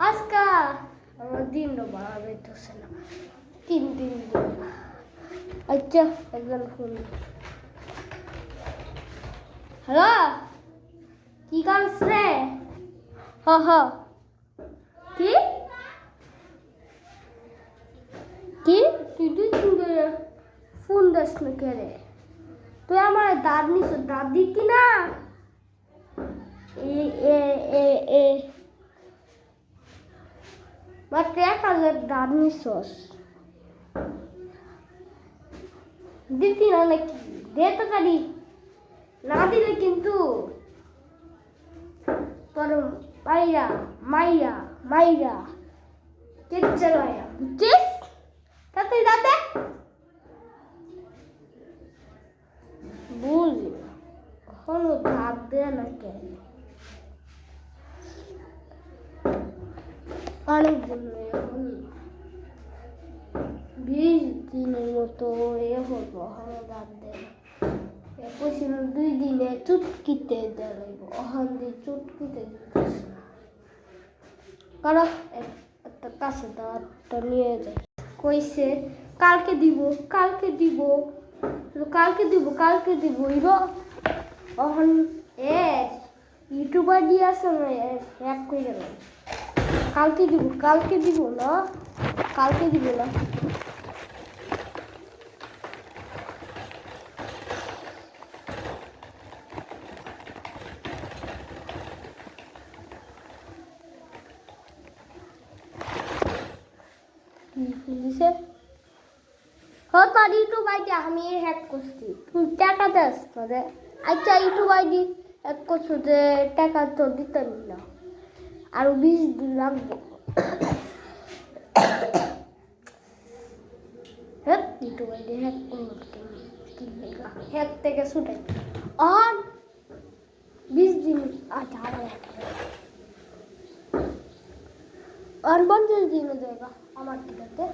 আজকা আমার দিনটা ভালো যাইতেছে না, 3 দিন ধরে। আচ্ছা একজন ফোন। হ্যালো, কি করছ রে? হ হ, কি কি তুই 2 দিন ধরে ফোন দিস না কে রে? তুই আমার দাঁত নিস, দাঁত দিতি না? এ এ এ এ মাত্র 1,000 দাঁত নিছস, দিতি না নাকি? দে তো গাড়ি, না দিলে কিন্তু তোর মাইরা মাইরা মাইরা কেটে লাইয়া, বুঝছিস? তাতে যাবে বুঝলি, হলো ভাত দে না কে? অনেক দিন এখন 20 দিনের মতো এ হলো, হলো ভাত দে না। এরপর ছিল 2 দিনে চুটকিতে দেব, ওখান দিয়ে চুটকিতে দিতেছে না। কারণ একটা কাছে দাঁতটা নিয়ে যায়, কইছে কালকে দিব কালকে দিব কালকে দিব কালকে দিব। এখন ইউটিউবার দিয়ে আসে না, হ্যাক করে গেলাম। কালকে দিব না, কালকে দিব না। দিছে তোর ইউটিউব আইডি আমি হ্যাক করছি, তুই টাকা দেস তোরে? আচ্ছা ইউটিউব আইডি হ্যাক করছো যে টাকা তো দিতে না, আরো 20 দিন লাগবে। হ্যাঁ ইউটিউব আইডি হ্যাক করলো কি লেখা, হ্যাক থেকে ছুটে আর 20 দিন। আচ্ছা আর 50 দিনে দেবা আমার টিকাতে।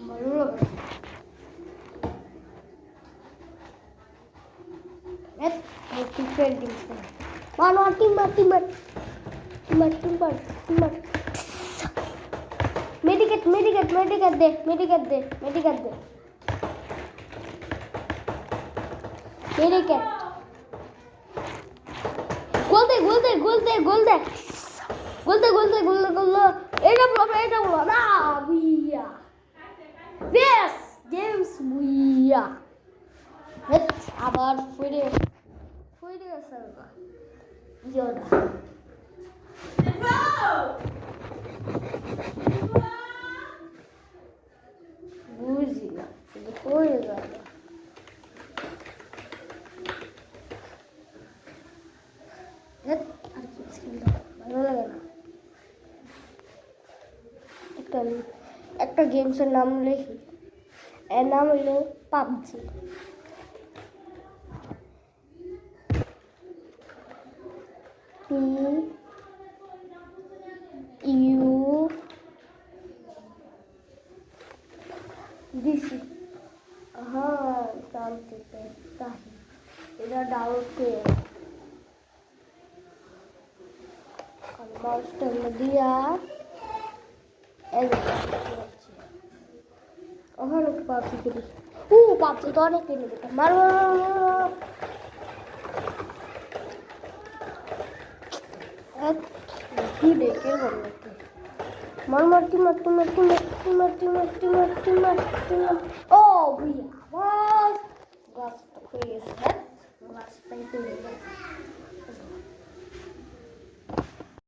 ভালো লাগে মেডিকেট মেডিকেট মেডিকেট দে মেডিকেট দে মেডিকেট দে মেডিকেট। গোল দে গোল দে গোল দে গোল দে গোল দে গোল দে গোল দে গোল দে। এটা বলো না বুইয়া, বেশ গেমস বুইয়া। আবার ফিরে গেছে ইয়োটা। বুঝি না হয়ে গেল। ভালো লাগে না। একটা গেমসের নাম লিখি, এর নাম হলো পাবজি। দিছি হ্যাঁ জানতে তাই এটা ডাউনলোড করে মাউসটা দিয়া ওখানে পাবজি করি। পাবজি তো অনেক কিনে দিতাম, মারো কি দেখে বল নাকি মারটি মারটি মারটি মারটি মারটি মারটি মারটি মারটি মারটি। ও ভুইয়া বাস গাছটা হয়ে গেছে, গাছটাই হয়ে গেছে।